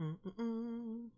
Mm-mm-mm.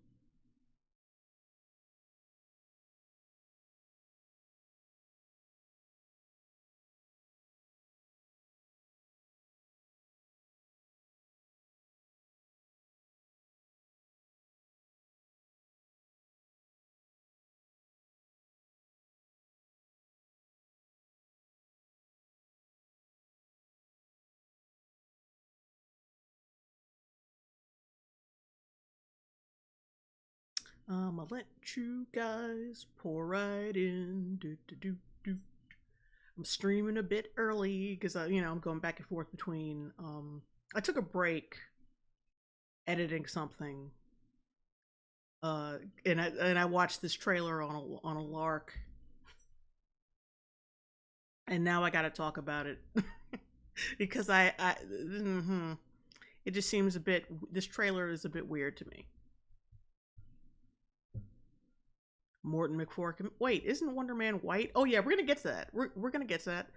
I'll let you guys pour right in. Do, do, do, do. I'm streaming a bit early because I'm going back and forth between. I took a break editing something, and I watched this trailer on a lark, and now I got to talk about it because it just seems a bit. This trailer is a bit weird to me. Morton McFork. Wait, isn't Wonder Man white? Oh yeah, we're gonna get to that. We're gonna get to that.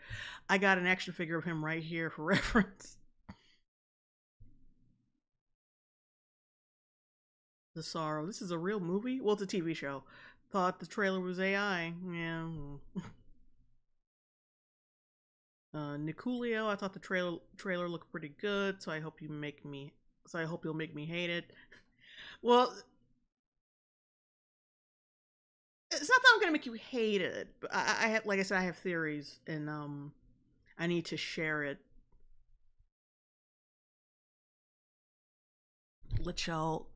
I got an action figure of him right here for reference. The Sorrow. This is a real movie? Well, it's a TV show. Thought the trailer was AI. Yeah. Niculio. I thought the trailer looked pretty good, so I hope you'll make me hate it. Well, it's not that I'm gonna make you hate it, but I have, like I said, I have theories, and I need to share it. Let y'all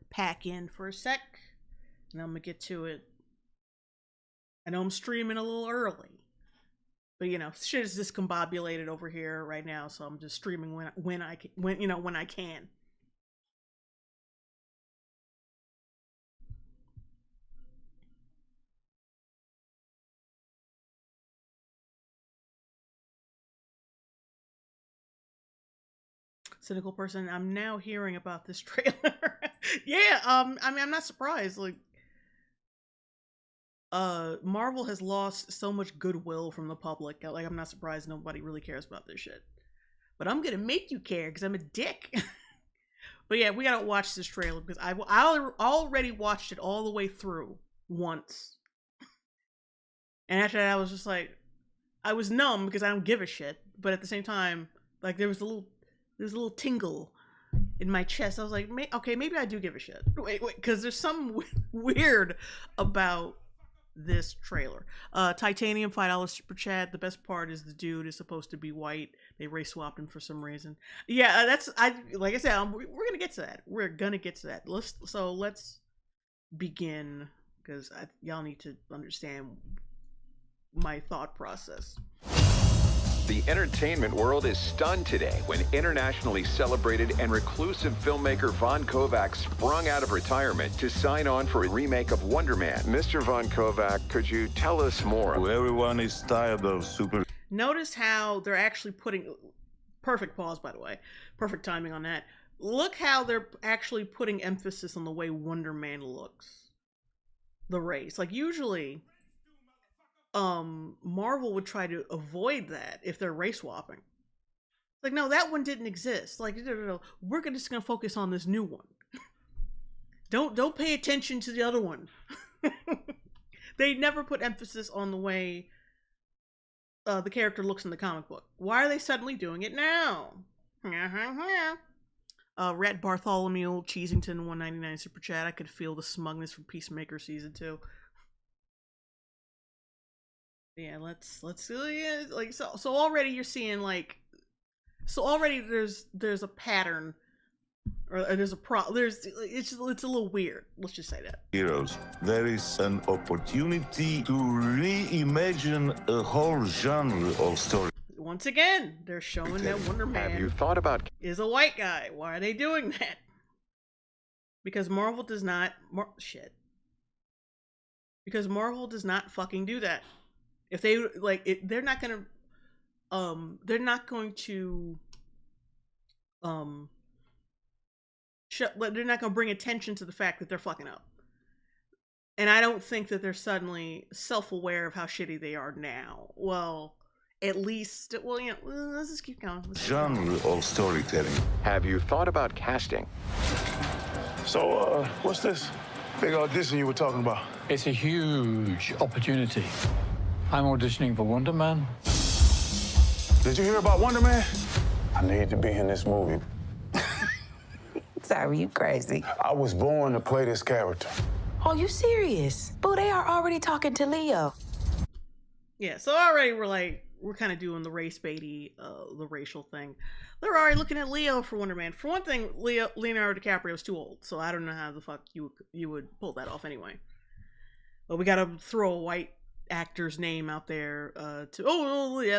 pack in for a sec, and I'm gonna get to it. I know I'm streaming a little early, but shit is discombobulated over here right now, so I'm just streaming when I can. Cynical person, I'm now hearing about this trailer. Yeah, I mean, I'm not surprised. Like, Marvel has lost so much goodwill from the public. Like, I'm not surprised nobody really cares about this shit. But I'm gonna make you care because I'm a dick. But yeah, we gotta watch this trailer because I already watched it all the way through once, and after that, I was just like, I was numb because I don't give a shit. But at the same time, like there was a little tingle in my chest. I was like, okay, maybe I do give a shit. Wait, because there's something weird about this trailer. Titanium $5 super chat. The best part is the dude is supposed to be white. They race swapped him for some reason. Yeah, like I said, we're gonna get to that. We're gonna get to that. Let's begin because y'all need to understand my thought process. The entertainment world is stunned today when internationally celebrated and reclusive filmmaker Von Kovac sprung out of retirement to sign on for a remake of Wonder Man. Mr. Von Kovac, could you tell us more? Everyone is tired of super. Notice how they're actually putting... Perfect pause, by the way. Perfect timing on that. Look how they're actually putting emphasis on the way Wonder Man looks. The race. Like, usually... Marvel would try to avoid that if they're race swapping. Like, no, that one didn't exist. Like, no. We're just gonna focus on this new one. Don't pay attention to the other one. They never put emphasis on the way the character looks in the comic book. Why are they suddenly doing it now? Rat Bartholomew Cheesington 199 super chat. I could feel the smugness from Peacemaker season 2. Yeah, let's yeah, like so already you're seeing like already there's a pattern or there's it's a little weird. Let's just say that. Heroes. There is an opportunity to reimagine a whole genre of story. Once again, they're showing that Wonder Man Have you thought about is a white guy. Why are they doing that? Because Marvel does not Because Marvel does not fucking do that. If they like it, they're not going to they're not going to bring attention to the fact that they're fucking up. And I don't think that they're suddenly self-aware of how shitty they are now. Well, at least, let's just keep going. Genre of storytelling. Have you thought about casting? So, what's this big audition you were talking about? It's a huge opportunity. I'm auditioning for Wonder Man. Did you hear about Wonder Man? I need to be in this movie. Sorry, you crazy. I was born to play this character. Oh, you serious? Boo, they are already talking to Leo. Yeah, so already we're kind of doing the race baity, the racial thing. They're already looking at Leo for Wonder Man. For one thing, Leonardo DiCaprio's too old, so I don't know how the fuck you would pull that off anyway. But we gotta throw a white actor's name out there yeah,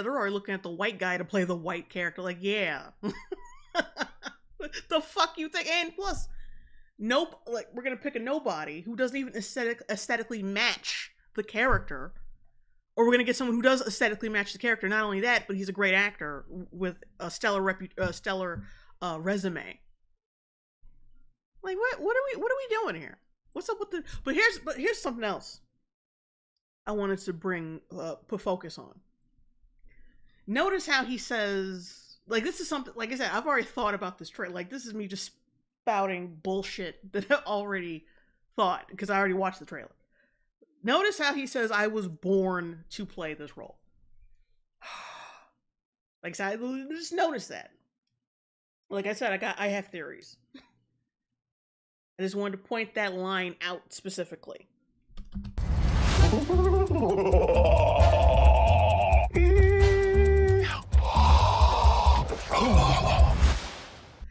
they're already looking at the white guy to play the white character. Like, yeah. The fuck you think? And plus, nope, like, we're gonna pick a nobody who doesn't even aesthetically match the character. Or we're gonna get someone who does aesthetically match the character. Not only that, but he's a great actor with a stellar resume. Like, what are we doing here? What's up with the? But here's something else I wanted to put focus on. Notice how he says, like, this is something, like I said, I've already thought about this trailer. Like, this is me just spouting bullshit that I already thought because I already watched the trailer. Notice how he says, I was born to play this role. Like, so just notice that. Like I said, I have theories. I just wanted to point that line out specifically.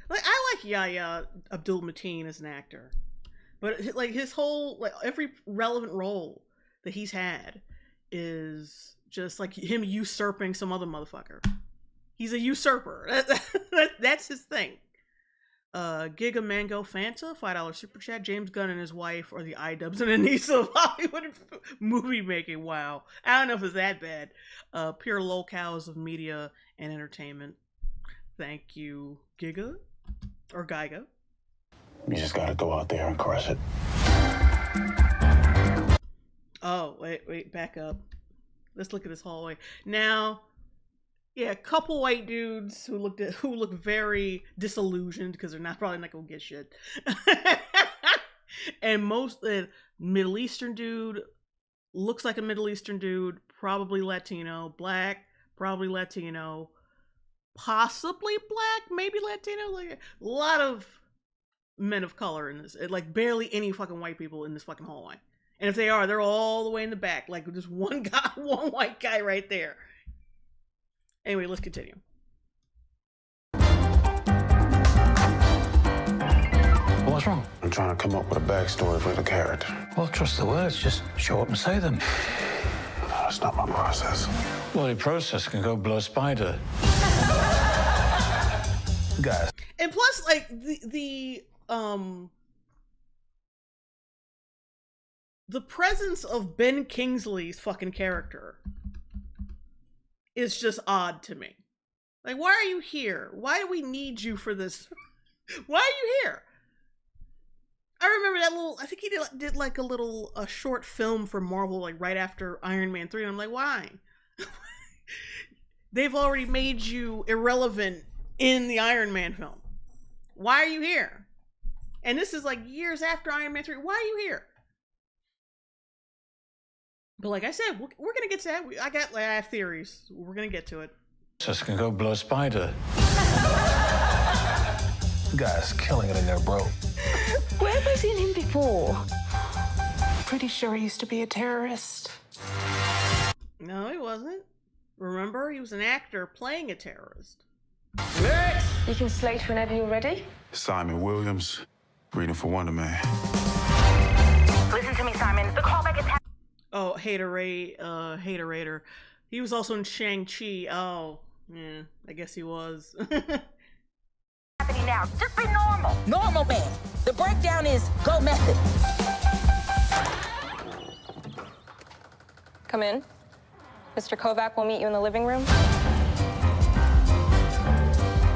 Like, I like Yahya Abdul-Mateen as an actor. But, like, his whole, like, every relevant role that he's had is just, like, him usurping some other motherfucker. He's a usurper. That's his thing. Giga Mango Fanta, $5 super chat. James Gunn and his wife are the iDubbbz and Anissa of Hollywood movie making. Wow. I don't know if it's that bad. Pure locales of media and entertainment. Thank you, Giga. Or Giga. You just gotta go out there and crush it. Oh, wait, back up. Let's look at this hallway. Now, yeah, a couple white dudes who look very disillusioned because they're probably not gonna get shit. And most Middle Eastern dude looks like a Middle Eastern dude, probably Latino, black, probably Latino, possibly black, maybe Latino. Like a lot of men of color in this, like barely any fucking white people in this fucking hallway. And if they are, they're all the way in the back, like just one white guy right there. Anyway, let's continue. What's wrong? I'm trying to come up with a backstory for the character. Well, trust the words. Just show up and say them. No, that's not my process. Well, your process can go blow a spider. Guys. And plus, like, the presence of Ben Kingsley's fucking character is just odd to me. Like, why are you here? Why do we need you for this? Why are you here? I remember that I think he did like a short film for Marvel, like right after Iron Man 3, and I'm like, why? They've already made you irrelevant in the Iron Man film. Why are you here? And this is like years after Iron Man 3. Why are you here? But like I said, we're going to get to that. I have theories. We're going to get to it. Process can go blow a spider. Guy's killing it in there, bro. Where have I seen him before? Pretty sure he used to be a terrorist. No, he wasn't. Remember, he was an actor playing a terrorist. Next! You can slate whenever you're ready. Simon Williams, reading for Wonder Man. Listen to me, Simon. The callback is happening. Oh, Haterator. He was also in Shang-Chi. Oh, yeah, I guess he was. Now. Just be normal. Normal man. The breakdown is go method. Come in. Mr. Kovac will meet you in the living room.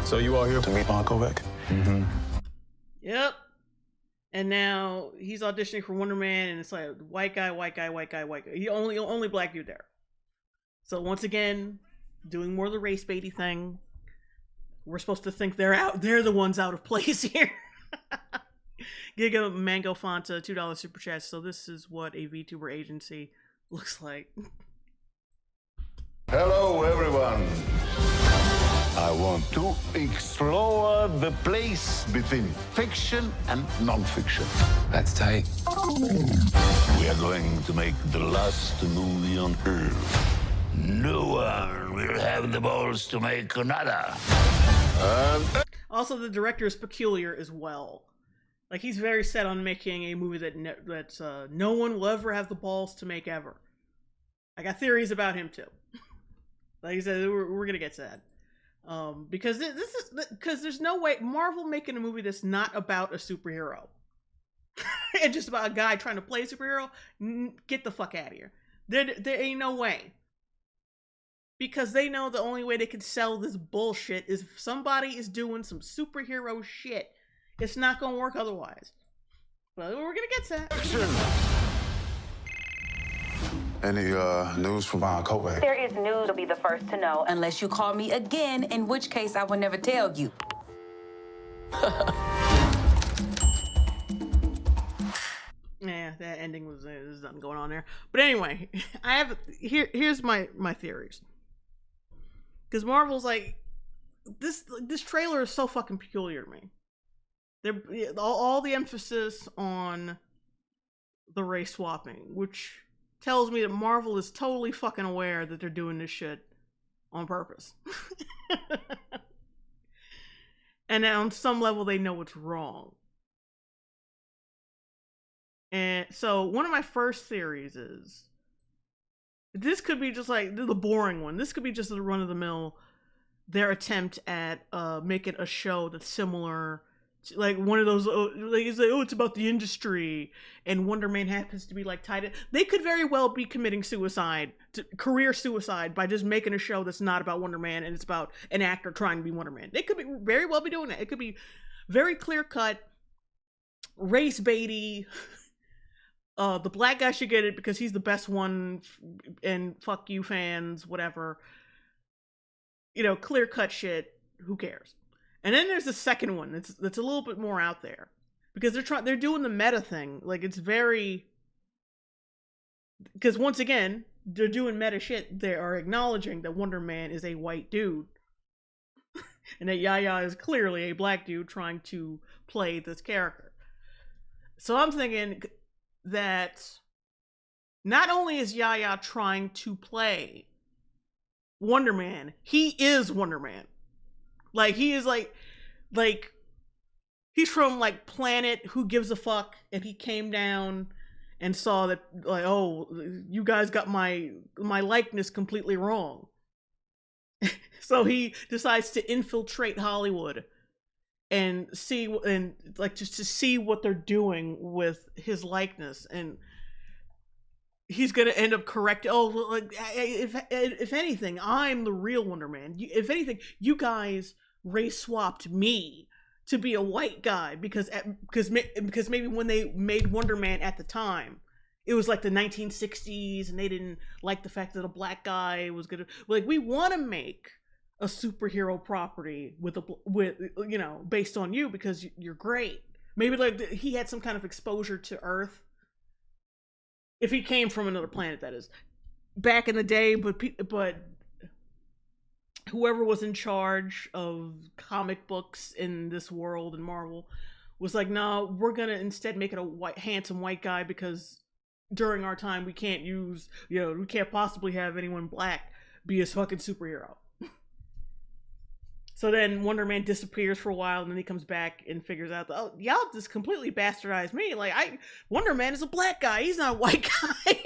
So you all here to meet Von Kovac? Mm-hmm. Yep. And now he's auditioning for Wonder Man, and it's like white guy. He only black dude there. So once again, doing more of the race baity thing. We're supposed to think they're the ones out of place here. Giga Mango Fanta, $2 super chat. So this is what a VTuber agency looks like. Hello, everyone. I want to explore the place between fiction and non-fiction. That's tight. We are going to make the last movie on Earth. No one will have the balls to make another. Also, the director is peculiar as well. Like, he's very set on making a movie that no one will ever have the balls to make ever. I got theories about him too. Like I said, we're gonna get to that. Because because there's no way Marvel making a movie that's not about a superhero and just about a guy trying to play a superhero. Get the fuck out of here. There ain't no way. Because they know the only way they can sell this bullshit is if somebody is doing some superhero shit. It's not gonna work otherwise. But we're gonna get to that. Any news from Von Kovac? There is news you'll be the first to know. Unless you call me again, in which case I will never tell you. Yeah, that ending was there's nothing going on there. But anyway, I have here's my theories. Because Marvel's like this trailer is so fucking peculiar to me. They're all the emphasis on the race swapping, which tells me that Marvel is totally fucking aware that they're doing this shit on purpose. And on some level they know it's wrong. And so one of my first theories is this could be just like the boring one. This could be just the run-of-the-mill, their attempt at making a show that's similar to, like one of those, like it's like, oh, it's about the industry, and Wonder Man happens to be like tied in. They could very well be committing career suicide by just making a show that's not about Wonder Man and it's about an actor trying to be Wonder Man. They could be very well be doing that. It could be very clear-cut, race baity. The black guy should get it because he's the best one, and fuck you fans, whatever. You know, clear cut shit. Who cares? And then there's the second one that's a little bit more out there because they're doing the meta thing. Like it's very, because once again they're doing meta shit. They are acknowledging that Wonder Man is a white dude, and that Yaya is clearly a black dude trying to play this character. So I'm thinking that not only is Yaya trying to play Wonder Man, he is Wonder Man. Like he is like he's from like planet Who Gives a Fuck, and he came down and saw that like, oh, you guys got my likeness completely wrong. So he decides to infiltrate Hollywood and see, and like just to see what they're doing with his likeness, and he's gonna end up correcting. Oh, like if anything, I'm the real Wonder Man. If anything, you guys race swapped me to be a white guy because maybe when they made Wonder Man at the time, it was like the 1960s, and they didn't like the fact that a black guy was gonna, like, we want to make a superhero property with you know, based on you because you're great. Maybe like he had some kind of exposure to Earth. If he came from another planet, that is, back in the day, but whoever was in charge of comic books in this world in Marvel was like, no, we're gonna instead make it a handsome white guy because during our time we can't we can't possibly have anyone black be a fucking superhero. So then Wonder Man disappears for a while, and then he comes back and figures out, oh, y'all just completely bastardized me. Like, Wonder Man is a black guy. He's not a white guy.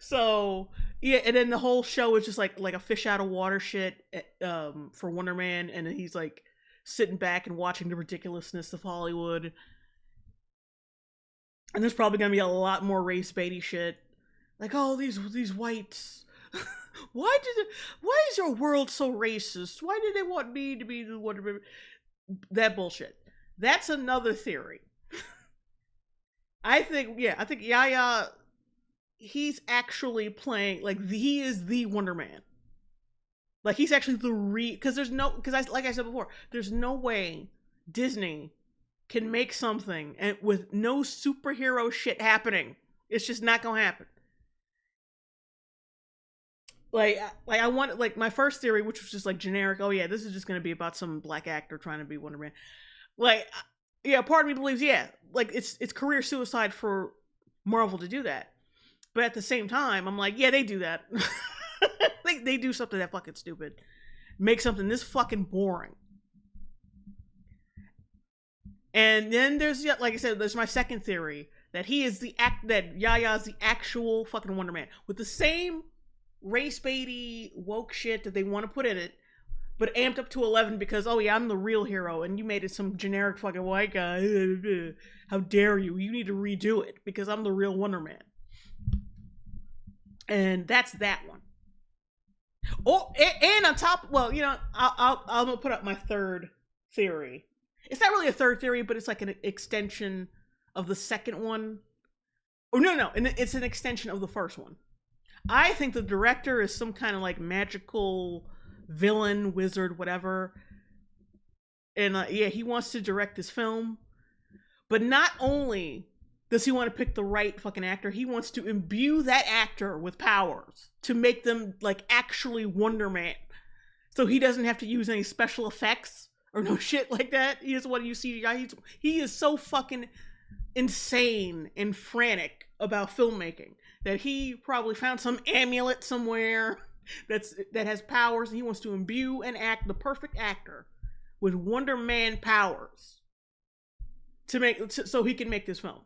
So, yeah, and then the whole show is just like a fish out of water shit for Wonder Man, and then he's like sitting back and watching the ridiculousness of Hollywood. And there's probably gonna be a lot more race baity shit. Like, oh, these whites. Why is your world so racist? Why did they want me to be the Wonder? That bullshit. That's another theory. I think Yaya, he's actually playing, like, he is the Wonder Man. Like, he's actually because like I said before, there's no way Disney can make something and with no superhero shit happening. It's just not gonna happen. Like I want, like, my first theory, which was just like generic, oh yeah, this is just gonna be about some black actor trying to be Wonder Man. Like, yeah, part of me believes, yeah, like it's career suicide for Marvel to do that. But at the same time, I'm like, yeah, they do that. they do something that fucking stupid. Make something this fucking boring. And then there's, like I said, there's my second theory that that Yahya is the actual fucking Wonder Man with the same race baity woke shit that they want to put in it, but amped up to 11 because, oh yeah, I'm the real hero and you made it some generic fucking white guy. How dare you? You need to redo it because I'm the real Wonder Man. And that's that one. Oh, and on top, well, you know, I'm gonna put up my third theory. It's not really a third theory, but it's like an extension of the second one. Oh, no, it's an extension of the first one. I think the director is some kind of like magical villain, wizard, whatever. And yeah, he wants to direct this film. But not only does he want to pick the right fucking actor, he wants to imbue that actor with powers to make them like actually Wonder Man. So he doesn't have to use any special effects or no shit like that. He doesn't want to use CGI. He is so fucking insane and frantic about filmmaking that he probably found some amulet somewhere that has powers, and he wants to imbue and act the perfect actor with Wonder Man powers so he can make this film.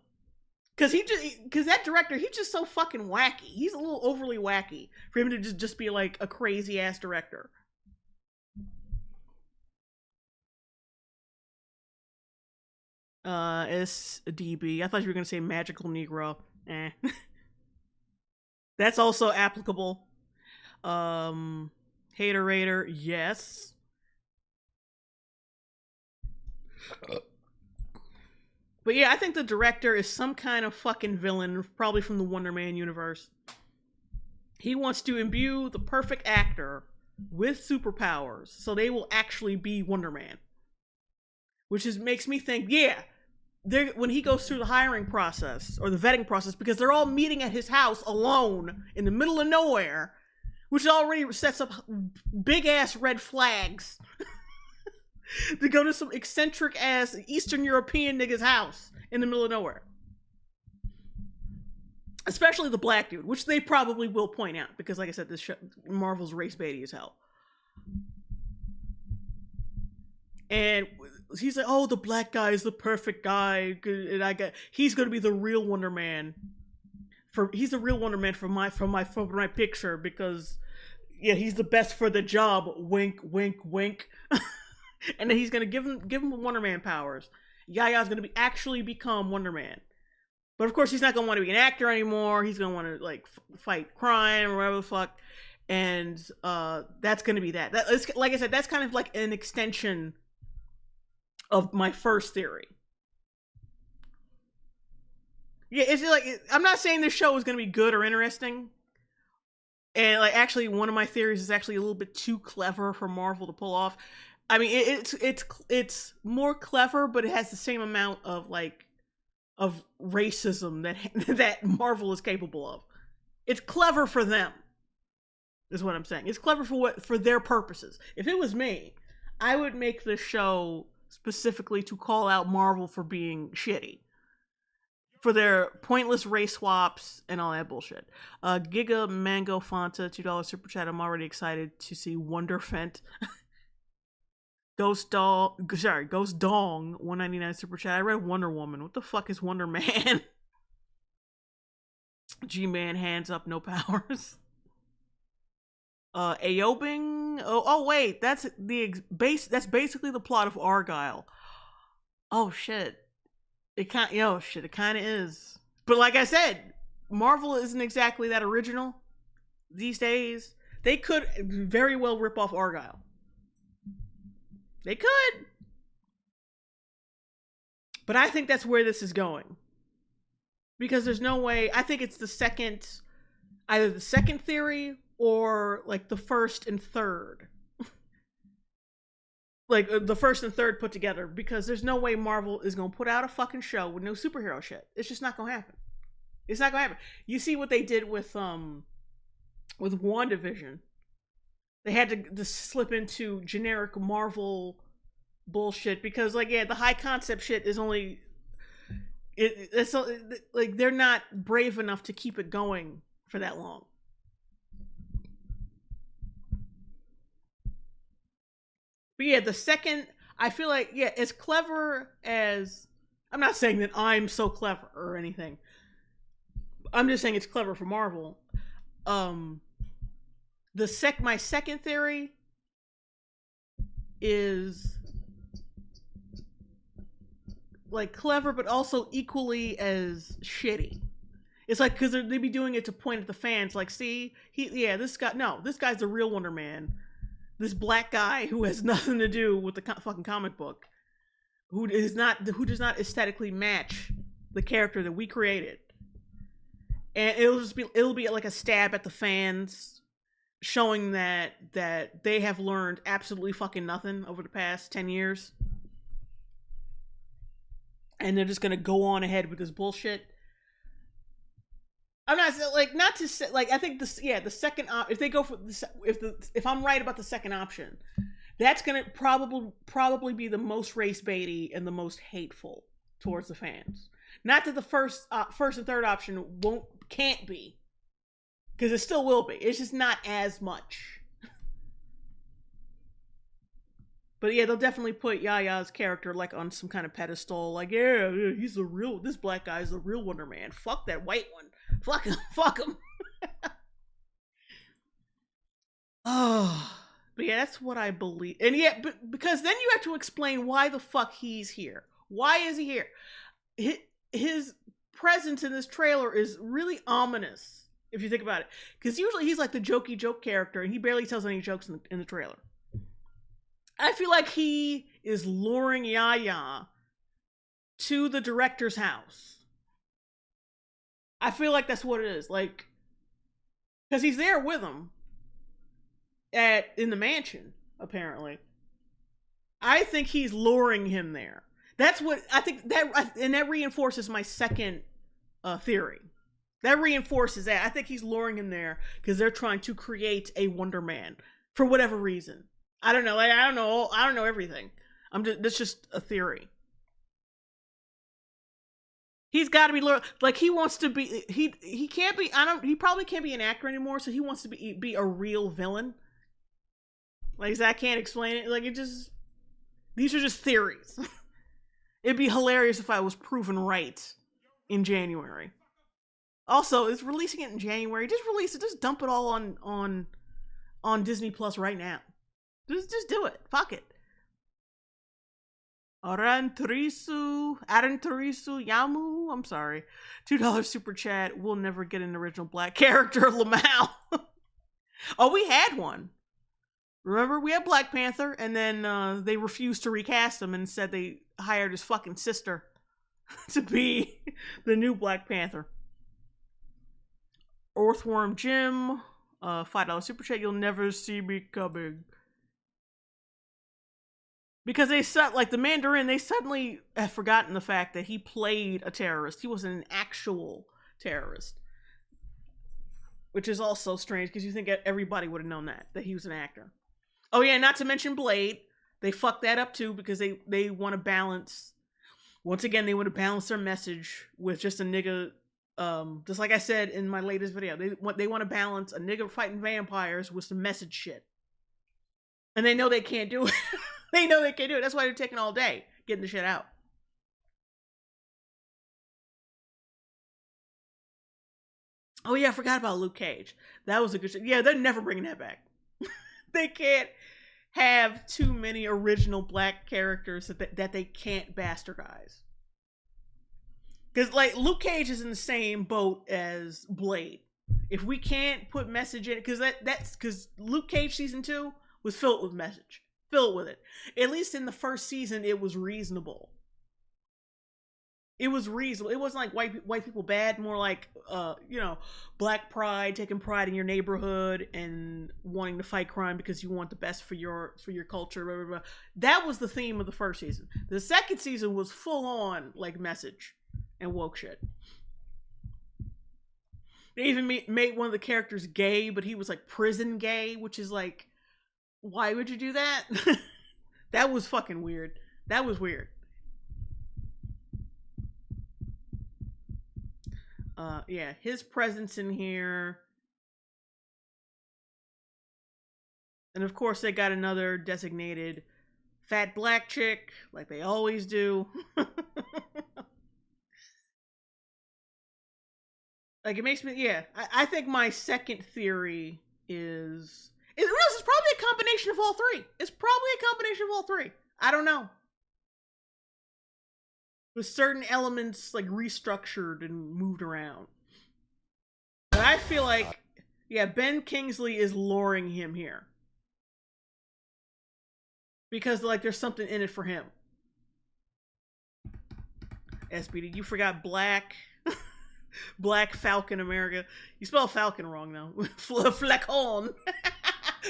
Because that director, he's just so fucking wacky. He's a little overly wacky for him to just be like a crazy ass director. SDB. I thought you were gonna say Magical Negro. That's also applicable. Hater, yes. But yeah, I think the director is some kind of fucking villain, probably from the Wonder Man universe. He wants to imbue the perfect actor with superpowers so they will actually be Wonder Man. Which makes me think, yeah, when he goes through the hiring process or the vetting process, because they're all meeting at his house alone in the middle of nowhere, which already sets up big ass red flags to go to some eccentric ass Eastern European nigga's house in the middle of nowhere. Especially the black dude, which they probably will point out because, like I said, Marvel's race baity as hell. And he's like, oh, the black guy is the perfect guy, and he's gonna be the real Wonder Man. He's the real Wonder Man for my picture because, yeah, he's the best for the job. Wink, wink, wink. And then he's gonna give him Wonder Man powers. Yaya's gonna actually become Wonder Man. But of course, he's not gonna want to be an actor anymore. He's gonna want to like fight crime or whatever the fuck. And that's gonna be that. Like I said, that's kind of like an extension of my first theory. Yeah, it's like, I'm not saying this show is going to be good or interesting. And like, actually, one of my theories is actually a little bit too clever for Marvel to pull off. I mean, it's more clever, but it has the same amount of like of racism that Marvel is capable of. It's clever for them, is what I'm saying. It's clever for their purposes. If it was me, I would make this show specifically to call out Marvel for being shitty. For their pointless race swaps and all that bullshit. Giga Mango Fanta, $2 super chat. I'm already excited to see Wonder Fent. Ghost Dong, $1.99 super chat. I read Wonder Woman. What the fuck is Wonder Man? G-Man, hands up, no powers. Aobing. Oh wait, that's basically the plot of Argyle. Oh shit. It kind of is. But like I said, Marvel isn't exactly that original these days. They could very well rip off Argyle. They could. But I think that's where this is going. Because there's no way, I think it's either the second theory or like the first and third. like the first and third put together, because there's no way Marvel is gonna put out a fucking show with no superhero shit. It's just not gonna happen. It's not gonna happen. You see what they did with WandaVision. They had to slip into generic Marvel bullshit because, like, yeah, the high concept shit is only it's like they're not brave enough to keep it going for that long. But yeah, the second, I feel like, yeah, as clever as, I'm not saying that I'm so clever or anything. I'm just saying it's clever for Marvel. My second theory is like clever, but also equally as shitty. It's like, because they be doing it to point at the fans, like, see, this guy's the real Wonder Man. This black guy who has nothing to do with the fucking comic book, who does not aesthetically match the character that we created, and it'll be like a stab at the fans, showing that they have learned absolutely fucking nothing over the past 10 years, and they're just gonna go on ahead with this bullshit. I'm not like, not to say, like, I think the second if they go for if I'm right about the second option, that's gonna probably be the most race baity and the most hateful towards the fans. Not that the first and third option can't be, because it still will be. It's just not as much. But yeah, they'll definitely put Yaya's character like on some kind of pedestal. Like, yeah, this black guy is the real Wonder Man. Fuck that white one. Fuck him. Oh, but yeah, that's what I believe. And yeah, because then you have to explain why the fuck he's here. Why is he here? His presence in this trailer is really ominous, if you think about it. Because usually he's like the jokey joke character, and he barely tells any jokes in the trailer. I feel like he is luring Yaya to the director's house. I feel like that's what it is. Like, because he's there with him in the mansion, apparently. I think he's luring him there. That's what I think, and that reinforces my second theory. That reinforces that. I think he's luring him there because they're trying to create a Wonder Man for whatever reason. I don't know. I don't know everything. That's just a theory. He's got to be like, he wants to be. He can't be. He probably can't be an actor anymore. So he wants to be a real villain. Like, I can't explain it. Like, these are just theories. It'd be hilarious if I was proven right in January. Also, it's releasing it in January. Just release it. Just dump it all on Disney Plus right now. Just do it. Fuck it. Aranturisu Yamu. I'm sorry. $2 super chat. We'll never get an original black character, Lamau. Oh, we had one. Remember, we had Black Panther, and then they refused to recast him and said they hired his fucking sister to be the new Black Panther. Earthworm Jim, $5 super chat. You'll never see me coming. Because like the Mandarin, they suddenly have forgotten the fact that he played a terrorist. He wasn't an actual terrorist. Which is also strange, because you think everybody would have known that he was an actor. Oh yeah, not to mention Blade. They fucked that up too, because they want to balance, once again, they want to balance their message with just a nigga, just like I said in my latest video. They want to balance a nigga fighting vampires with some message shit. And they know they can't do it. They know they can't do it. That's why they're taking all day getting the shit out. Oh yeah, I forgot about Luke Cage. That was a good shit. Yeah, they're never bringing that back. They can't have too many original black characters that they can't bastardize. Because, like, Luke Cage is in the same boat as Blade. If we can't put message in it, because Luke Cage season 2 was filled with message. Filled with it. At least in the first season, it was reasonable. It was reasonable. It wasn't like white people bad, more like black pride, taking pride in your neighborhood and wanting to fight crime because you want the best for your culture, blah, blah, blah. That was the theme of the first season. The second season was full on like message and woke shit. They even made one of the characters gay, but he was like prison gay, which is like, why would you do that? That was fucking weird. That was weird. Yeah, his presence in here. And of course they got another designated fat black chick, like they always do. Like, it makes me, yeah. I think my second theory is it's probably a combination of all three. It's probably a combination of all three. I don't know. With certain elements like restructured and moved around. But I feel like, yeah, Ben Kingsley is luring him here. Because like there's something in it for him. SBD, you forgot Black. Black Falcon America. You spell Falcon wrong though. Flacon.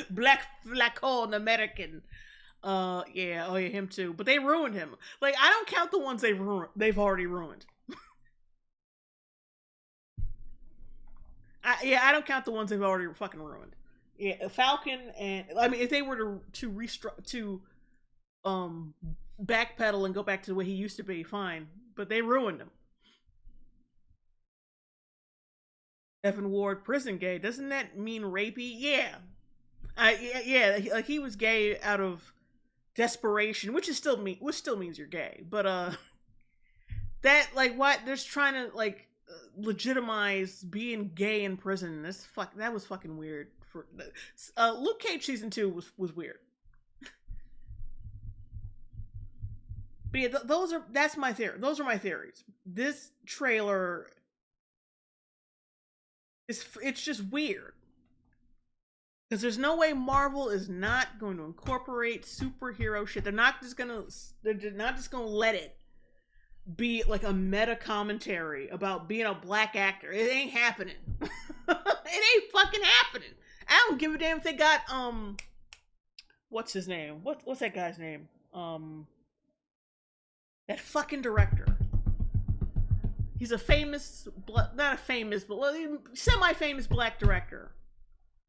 Black Flacon American. Yeah, oh yeah, him too. But they ruined him. Like, I don't count the ones they've already ruined. I don't count the ones they've already fucking ruined. Yeah, Falcon and I mean, if they were to backpedal and go back to the way he used to be, fine. But they ruined him. Evan Ward, prison gay. Doesn't that mean rapey? Yeah. Yeah, like he was gay out of desperation, which still means you're gay. But that like what they're trying to like legitimize being gay in prison. That was fucking weird. For Luke Cage season 2 was weird. But yeah, that's my theory. Those are my theories. This trailer it's just weird. Because there's no way Marvel is not going to incorporate superhero shit. They're not just gonna let it be like a meta commentary about being a black actor. It ain't happening. It ain't fucking happening. I don't give a damn if they got what's his name? What's that guy's name? That fucking director. He's a famous, not a famous, but semi-famous black director.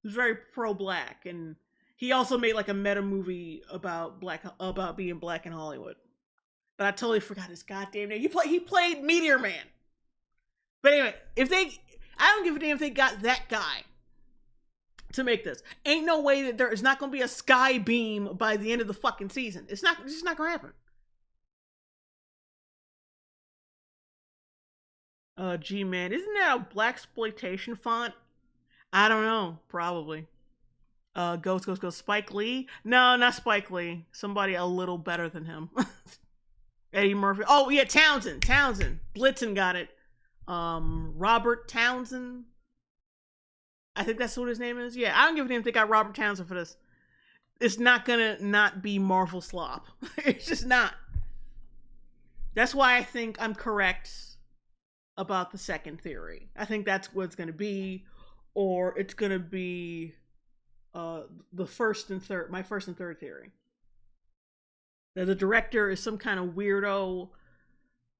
Who's very pro-black, and he also made like a meta movie about being black in Hollywood. But I totally forgot his goddamn name. He played Meteor Man. But anyway, I don't give a damn if they got that guy to make this. Ain't no way that there is not going to be a sky beam by the end of the fucking season. It's just not going to happen. G-Man, isn't that a blaxploitation font? I don't know. Probably. Ghost. Spike Lee? No, not Spike Lee. Somebody a little better than him. Eddie Murphy. Oh, yeah, Townsend. Blitzen got it. Robert Townsend. I think that's what his name is. Yeah, I don't give a damn if they got Robert Townsend for this. It's not gonna not be Marvel slop. It's just not. That's why I think I'm correct about the second theory. I think that's what it's gonna be. Or it's gonna be my first and third theory. That the director is some kind of weirdo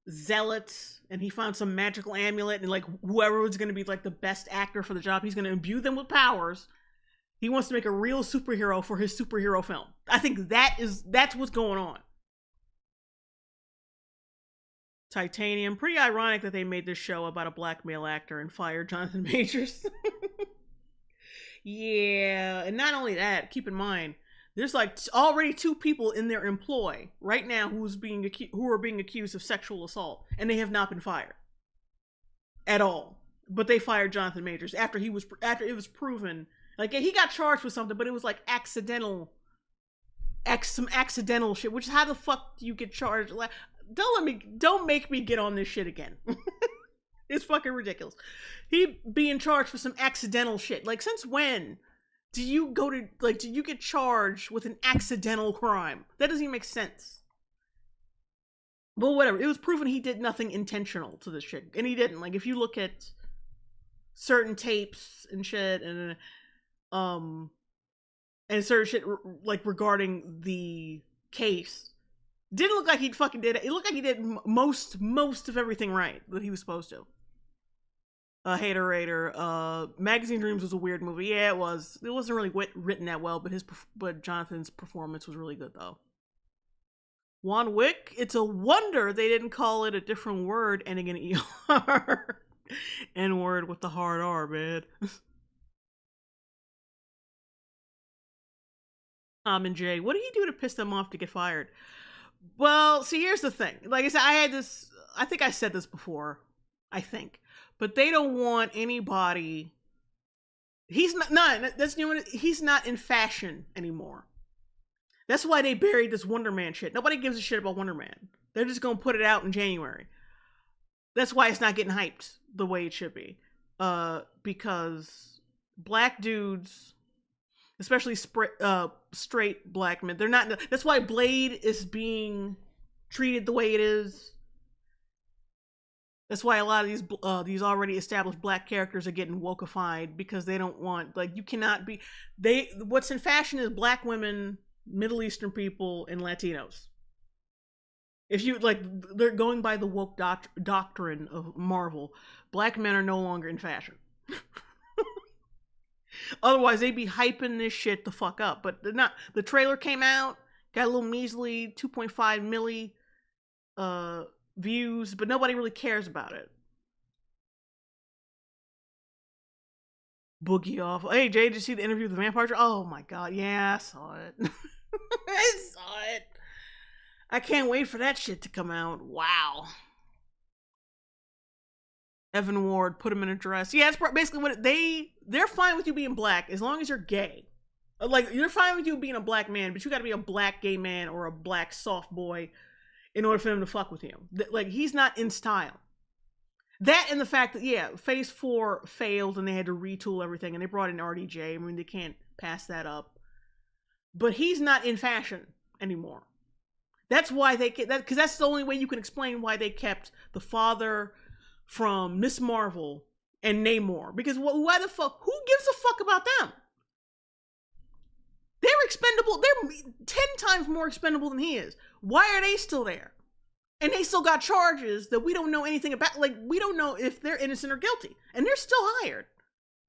zealot, and he found some magical amulet, and like whoever was gonna be like the best actor for the job, he's gonna imbue them with powers. He wants to make a real superhero for his superhero film. I think that's what's going on. Titanium. Pretty ironic that they made this show about a black male actor and fired Jonathan Majors. Yeah, and not only that, keep in mind, there's like already 2 people in their employ right now who are being accused of sexual assault, and they have not been fired at all. But they fired Jonathan Majors after it was proven, like he got charged with something, but it was like some accidental shit. Which is how the fuck do you get charged? Like, don't make me get on this shit again. It's fucking ridiculous. He being charged for some accidental shit. Like, since when do you get charged with an accidental crime? That doesn't even make sense. But whatever, it was proven he did nothing intentional to this shit, and he didn't. Like, if you look at certain tapes and shit, and certain shit like regarding the case, didn't look like he fucking did it. It looked like he did most of everything right that he was supposed to. Haterator. Magazine Dreams was a weird movie. Yeah, it was. It wasn't really written that well, but Jonathan's performance was really good though. Juan Wick, it's a wonder they didn't call it a different word ending in ER. N-word with the hard R, man. Tom and Jay, what did he do to piss them off to get fired? Well, see, here's the thing. Like I said, I think I said this before. But they don't want anybody. He's he's not in fashion anymore. That's why they buried this Wonder Man shit. Nobody gives a shit about Wonder Man. They're just going to put it out in January. That's why it's not getting hyped the way it should be. Because black dudes, especially straight black men, they're not. That's why Blade is being treated the way it is. That's why a lot of these already established black characters are getting wokeified, because they don't want, like, you cannot be. What's in fashion is black women, Middle Eastern people, and Latinos. If you, like, they're going by the woke doctrine of Marvel, black men are no longer in fashion. Otherwise, they'd be hyping this shit the fuck up. But they're not. The trailer came out, got a little measly 2.5 milli views, but nobody really cares about it. Boogie off. Hey, Jay, did you see the interview with the Vampire? Oh my god, yeah, I saw it. I saw it. I can't wait for that shit to come out. Wow. Evan Ward, put him in a dress. Yeah, that's basically what they're fine with you being black as long as you're gay. Like, you're fine with you being a black man, but you gotta be a black gay man or a black soft boy in order for them to fuck with you. Like, he's not in style. That and the fact that, yeah, Phase 4 failed and they had to retool everything and they brought in RDJ. I mean, they can't pass that up. But he's not in fashion anymore. That's why because that's the only way you can explain why they kept the father from Miss Marvel and Namor. Because why the fuck, who gives a fuck about them? They're expendable. They're 10 times more expendable than he is. Why are they still there? And they still got charges that we don't know anything about. Like, we don't know if they're innocent or guilty. And they're still hired.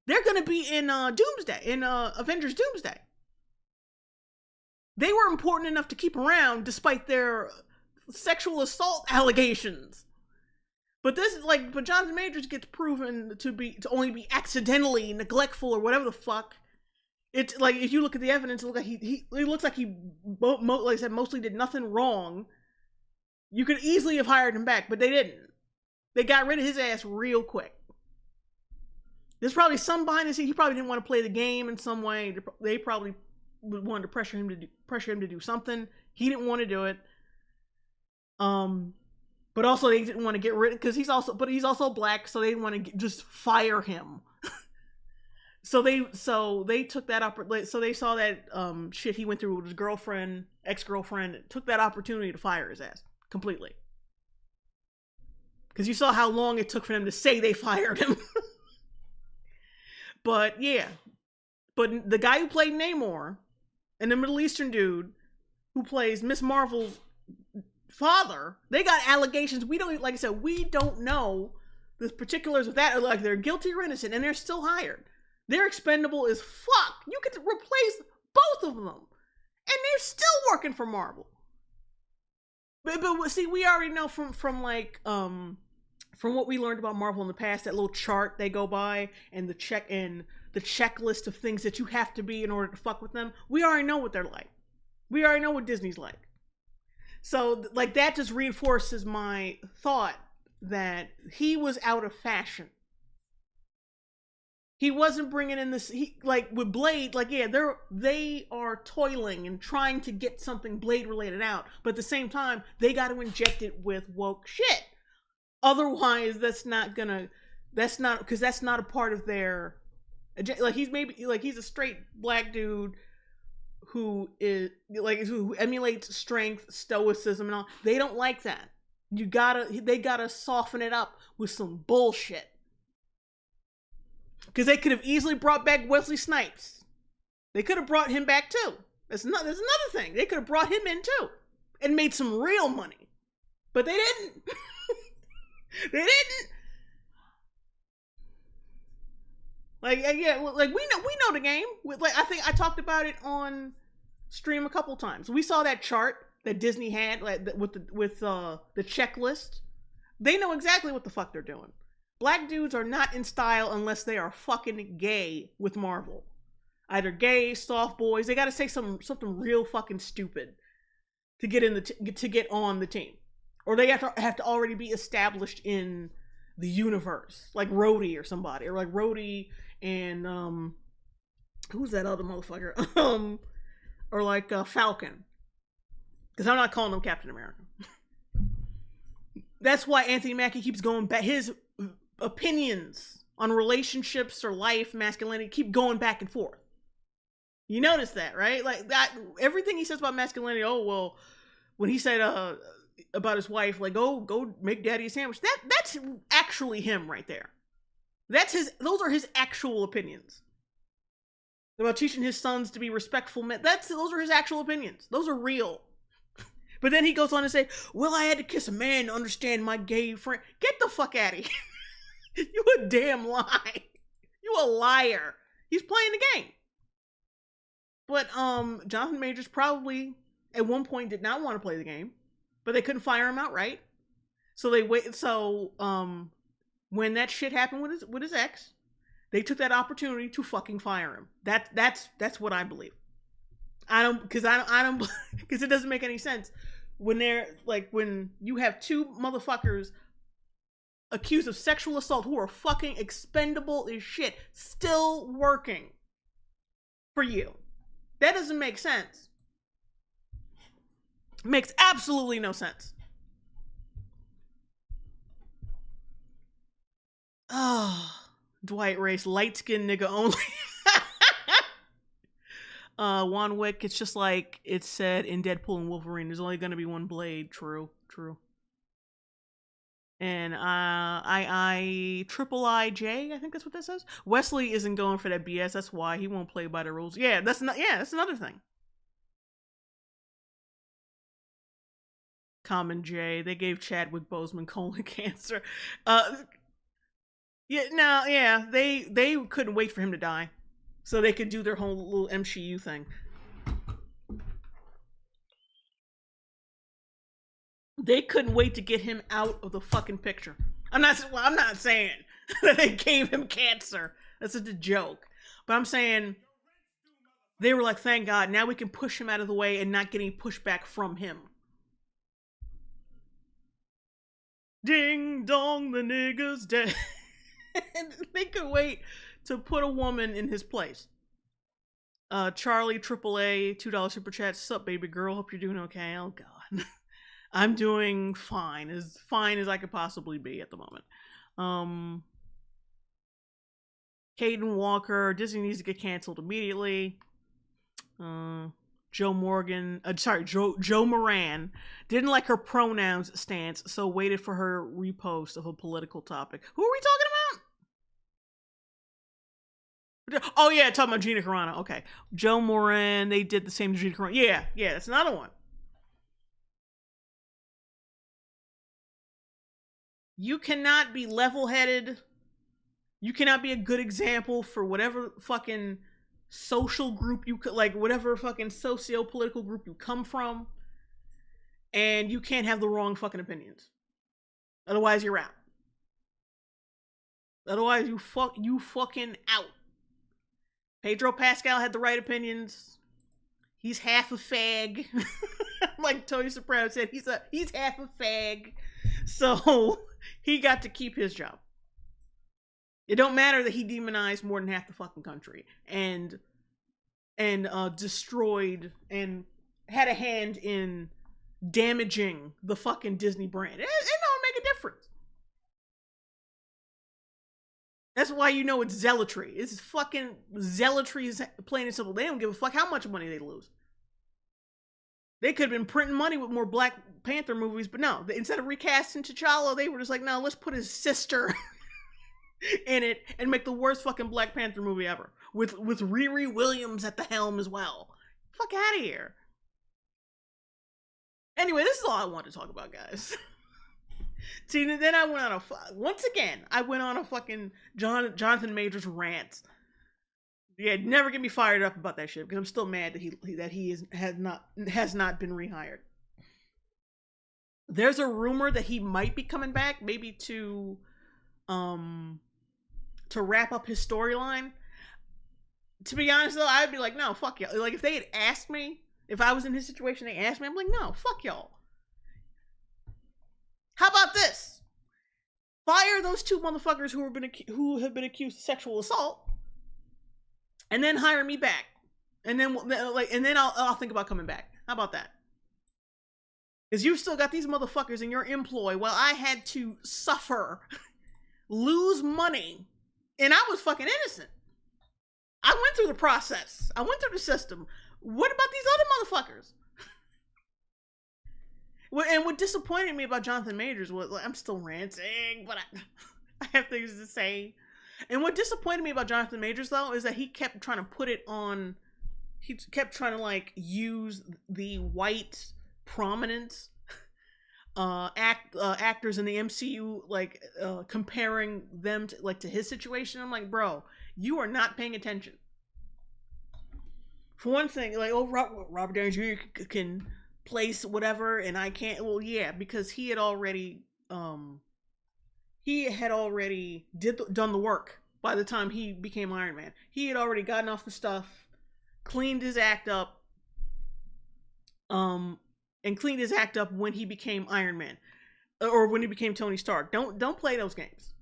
They're going to be in Doomsday, in Avengers Doomsday. They were important enough to keep around despite their sexual assault allegations. But but Jonathan Majors gets proven to only be accidentally neglectful or whatever the fuck. It's like, if you look at the evidence, it looks like he looks like he, like I said, mostly did nothing wrong. You could easily have hired him back, but they didn't. They got rid of his ass real quick. There's probably some behind the scenes. He probably didn't want to play the game in some way. They probably wanted to pressure him to do something. He didn't want to do it. But also they didn't want to get rid of, because he's also black, so they didn't want to just fire him. So they took that so they saw that shit he went through with his ex-girlfriend, took that opportunity to fire his ass completely. Because you saw how long it took for them to say they fired him. But yeah. But the guy who played Namor and the Middle Eastern dude who plays Miss Marvel's father, they got allegations. We don't, like I said, we don't know the particulars of that. Like, they're guilty or innocent, and they're still hired. They're expendable as fuck. You could replace both of them, and they're still working for Marvel. But see, we already know from what we learned about Marvel in the past, that little chart they go by and the checklist of things that you have to be in order to fuck with them. We already know what they're like. We already know what Disney's like. So, like, that just reinforces my thought that he was out of fashion. He wasn't bringing in this, like, with Blade, like, yeah, they are toiling and trying to get something Blade related out, but at the same time, they got to inject it with woke shit. Otherwise, because that's not a part of their, like, he's a straight black dude who emulates strength, stoicism, and all. They don't like that. They gotta soften it up with some bullshit. Because they could have easily brought back Wesley Snipes. They could have brought him back too. There's another thing. They could have brought him in too and made some real money. But they didn't. They didn't. Like, yeah, like we know the game. Like, I think I talked about it on stream a couple times. We saw that chart that Disney had, like, with the checklist. They know exactly what the fuck they're doing. Black dudes are not in style unless they are fucking gay with Marvel. Either gay, soft boys. They got to say something real fucking stupid to get to get on the team, or they have to already be established in the universe, like Rhodey or somebody, or like Rhodey and who's that other motherfucker? Or like Falcon, because I'm not calling him Captain America. That's why Anthony Mackie keeps going back. His opinions on relationships or life, masculinity, keep going back and forth. You notice that, right? Like that, everything he says about masculinity. Oh well, when he said about his wife, like go make daddy a sandwich. That's actually him right there. Those are his actual opinions about teaching his sons to be respectful men. Those are his actual opinions. Those are real. But then he goes on to say, well, I had to kiss a man to understand my gay friend. Get the fuck out of here. You a damn lie. You a liar. He's playing the game. But Jonathan Majors probably at one point did not want to play the game, but they couldn't fire him outright. So they waited. So when that shit happened with his ex, they took that opportunity to fucking fire him. That's what I believe. I don't because it doesn't make any sense when when you have two motherfuckers accused of sexual assault who are fucking expendable as shit still working for you. That doesn't make sense. Makes absolutely no sense. Oh, Dwight Race, light-skinned nigga only. Juan Wick, it's just like it said in Deadpool and Wolverine, there's only going to be one blade. True. And Triple IJ, I think that's what that says. Wesley isn't going for that BS. That's why he won't play by the rules. Yeah, that's another thing. Common J, they gave Chadwick Boseman colon cancer. They couldn't wait for him to die, so they could do their whole little MCU thing. They couldn't wait to get him out of the fucking picture. I'm not saying that they gave him cancer. That's just a joke. But I'm saying they were like, thank God, now we can push him out of the way and not get any pushback from him. Ding dong, the nigga's dead. They could wait to put a woman in his place. Charlie AAA, $2 super chat. Sup, baby girl? Hope you're doing okay. Oh God. I'm doing fine as I could possibly be at the moment. Caden Walker, Disney needs to get canceled immediately. Joe Moran didn't like her pronouns stance, so waited for her repost of a political topic. Who are we talking about? Oh yeah, talking about Gina Carano. Okay, Joe Moran, they did the same to Gina Carano. Yeah, that's another one. You cannot be level-headed. You cannot be a good example for whatever fucking social group you could, like whatever fucking socio-political group you come from, and you can't have the wrong fucking opinions. Otherwise, you're out. Otherwise, you fucking out. Pedro Pascal had the right opinions. He's half a fag. Like Tony Soprano said, he's half a fag. So he got to keep his job. It don't matter that he demonized more than half the fucking country and destroyed and had a hand in damaging the fucking Disney brand. It don't make a difference. That's why you know it's zealotry. It's fucking zealotry is plain and simple. They don't give a fuck how much money they lose. They could have been printing money with more Black Panther movies, but no. Instead of recasting T'Challa, they were just like, no, let's put his sister in it and make the worst fucking Black Panther movie ever. With Riri Williams at the helm as well. Fuck out of here. Anyway, this is all I wanted to talk about, guys. See, then I went on I went on a fucking Jonathan Majors rant. Yeah, never get me fired up about that shit because I'm still mad that he has not been rehired. There's a rumor that he might be coming back, maybe to wrap up his storyline. To be honest though, I'd be like, no, fuck y'all. Like if they had asked me, if I was in his situation, they asked me, I'm like, no, fuck y'all. How about this? Fire those 2 motherfuckers who have been accused of sexual assault. And then hire me back, and then I'll think about coming back. How about that? Because you've still got these motherfuckers in your employ while I had to suffer, lose money, and I was fucking innocent. I went through the process. I went through the system. What about these other motherfuckers? And what disappointed me about Jonathan Majors was, like, I'm still ranting, but I have things to say. And what disappointed me about Jonathan Majors, though, is that he kept trying to put it on... He kept trying to, like, use the white prominent actors in the MCU, like, comparing them to, like, to his situation. I'm like, bro, you are not paying attention. For one thing, like, oh, Robert Downey Jr. can place whatever, and I can't... Well, yeah, because he had already... He had already done the work by the time he became Iron Man. He had already gotten off the stuff, cleaned his act up, and cleaned his act up when he became Iron Man, or when he became Tony Stark. Don't play those games.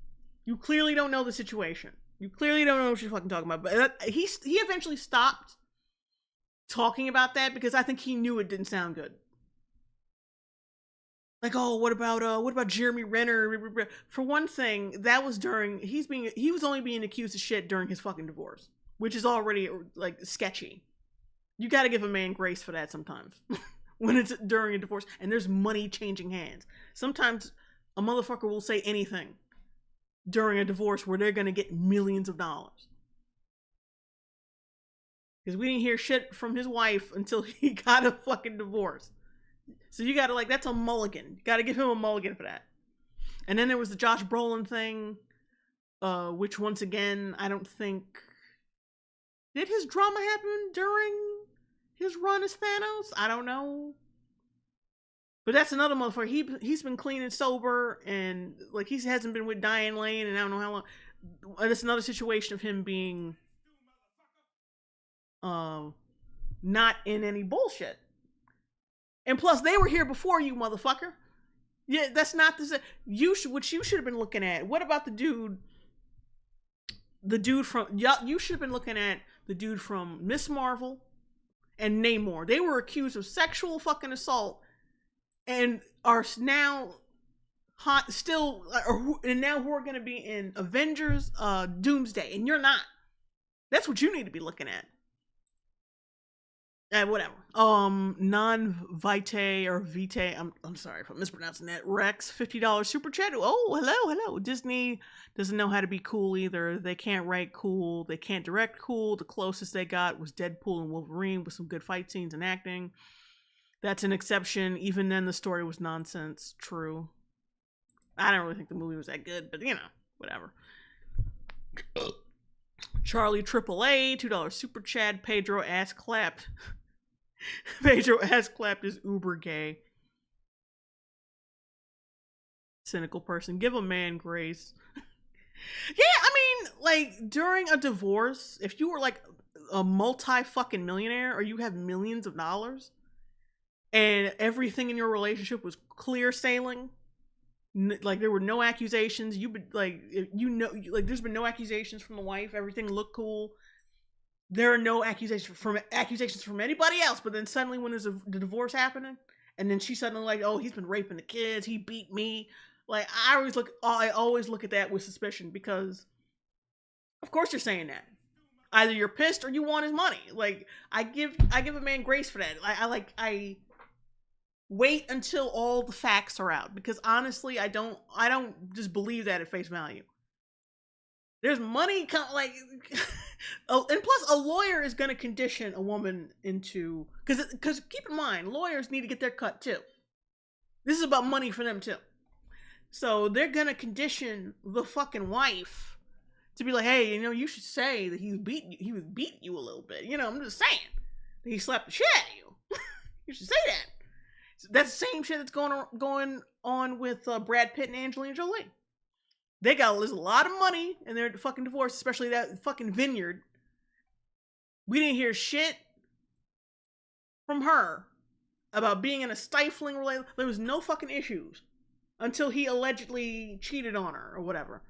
You clearly don't know the situation. You clearly don't know what you're fucking talking about. But he eventually stopped talking about that because I think he knew it didn't sound good. Like, oh, what about Jeremy Renner? For one thing, that was during he was only being accused of shit during his fucking divorce, which is already like sketchy. You got to give a man grace for that sometimes when it's during a divorce and there's money changing hands. Sometimes a motherfucker will say anything during a divorce where they're gonna get millions of dollars. Because we didn't hear shit from his wife until he got a fucking divorce. So you gotta, like, that's a mulligan. You gotta give him a mulligan for that. And then there was the Josh Brolin thing, which once again, I don't think... Did his drama happen during his run as Thanos? I don't know. But that's another motherfucker. He's been clean and sober, and, like, he hasn't been with Diane Lane, and I don't know how long. That's another situation of him being not in any bullshit. And plus, they were here before you, motherfucker. Yeah, that's not the... What you should have been looking at. What about the dude from... You should have been looking at the dude from Miss Marvel and Namor. They were accused of sexual fucking assault and are now hot still... and now who are going to be in Avengers Doomsday. And you're not. That's what you need to be looking at. Whatever. Non-Vitae or Vitae, I'm sorry if I'm mispronouncing that. Rex, $50 super chat. Oh, hello. Disney doesn't know how to be cool either. They can't write cool. They can't direct cool. The closest they got was Deadpool and Wolverine with some good fight scenes and acting. That's an exception. Even then, the story was nonsense. True. I don't really think the movie was that good, but you know, whatever. Charlie AAA, $2 super chat. Pedro ass clapped. Pedro ass clapped is uber gay. Cynical person. Give a man grace. Yeah, I mean, like, during a divorce, if you were like a multi-fucking millionaire or you have millions of dollars and everything in your relationship was clear sailing, like there were no accusations, there's been no accusations from the wife, everything looked cool. There are no accusations from anybody else, but then suddenly when there's the divorce happening, and then she's suddenly like, oh, he's been raping the kids, he beat me. Like, I always look at that with suspicion, because of course you're saying that. Either you're pissed or you want his money. Like, I give a man grace for that. Wait until all the facts are out, because honestly, I don't just believe that at face value. There's money and plus a lawyer is going to condition a woman into, because keep in mind, lawyers need to get their cut too. This is about money for them too. So they're going to condition the fucking wife to be like, hey, you should say that he was beating you a little bit. I'm just saying that he slapped the shit out of you. You should say that. That's the same shit that's going on with Brad Pitt and Angelina Jolie. There's a lot of money in their fucking divorce, especially that fucking vineyard. We didn't hear shit from her about being in a stifling relationship. There was no fucking issues until he allegedly cheated on her or whatever.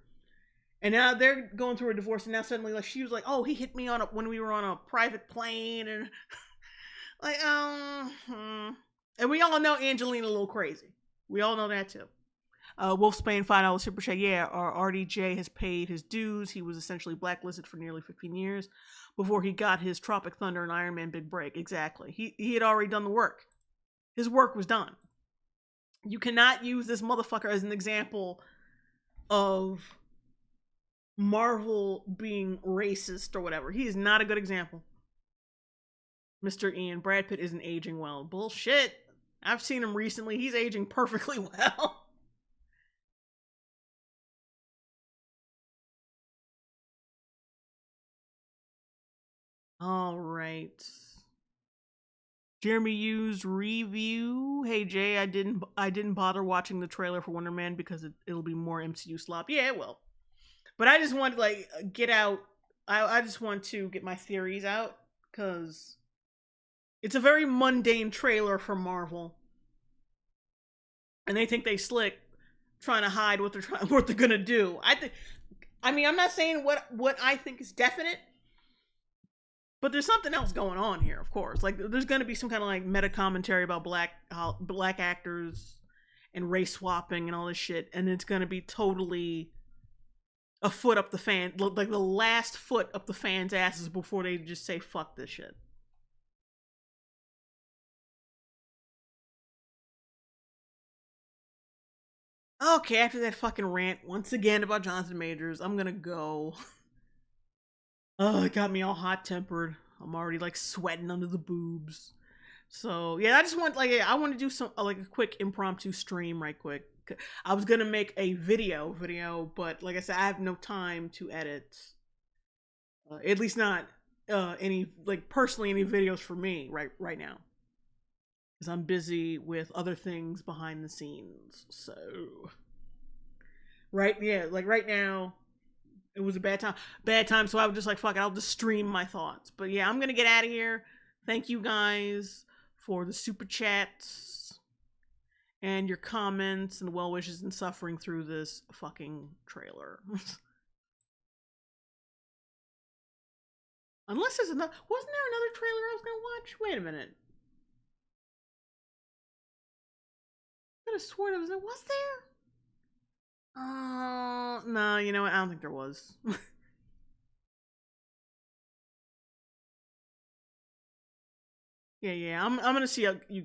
And now they're going through a divorce, and now suddenly, like, she was like, "Oh, he hit me when we were on a private plane," and like, and we all know Angelina a little crazy. We all know that too. Wolfsbane $5 super chat. Yeah, our RDJ has paid his dues. He was essentially blacklisted for nearly 15 years before he got his Tropic Thunder and Iron Man big break. Exactly. He had already done the work. His work was done. You cannot use this motherfucker as an example of Marvel being racist or whatever. He is not a good example. Mr. Ian, Brad Pitt isn't aging well. Bullshit. I've seen him recently. He's aging perfectly well. All right. Jeremy Hughes review. Hey Jay, I didn't bother watching the trailer for Wonder Man because it'll be more MCU slop. Yeah, it will. But I just want to get out. I just want to get my theories out because it's a very mundane trailer for Marvel, and they think they slick trying to hide what they're gonna do. I'm not saying what I think is definite. But there's something else going on here, of course. Like, there's going to be some kind of meta commentary about black actors and race swapping and all this shit, and it's going to be totally a foot up the fan, like the last foot up the fans' asses before they just say fuck this shit. Okay, after that fucking rant once again about Jonathan Majors, I'm gonna go. Oh, it got me all hot-tempered. I'm already sweating under the boobs. So yeah, I want to do some a quick impromptu stream right quick. I was gonna make a video, but like I said, I have no time to edit. At least not any personally any videos for me right now, because I'm busy with other things behind the scenes. So right now. It was a bad time, so I was just like, fuck it, I'll just stream my thoughts. But yeah, I'm gonna get out of here. Thank you guys for the super chats and your comments and well wishes and suffering through this fucking trailer. Unless there's another, wasn't there another trailer I was gonna watch? Wait a minute. I could have sworn was there? No, you know what? I don't think there was. Yeah, I'm gonna see how you guys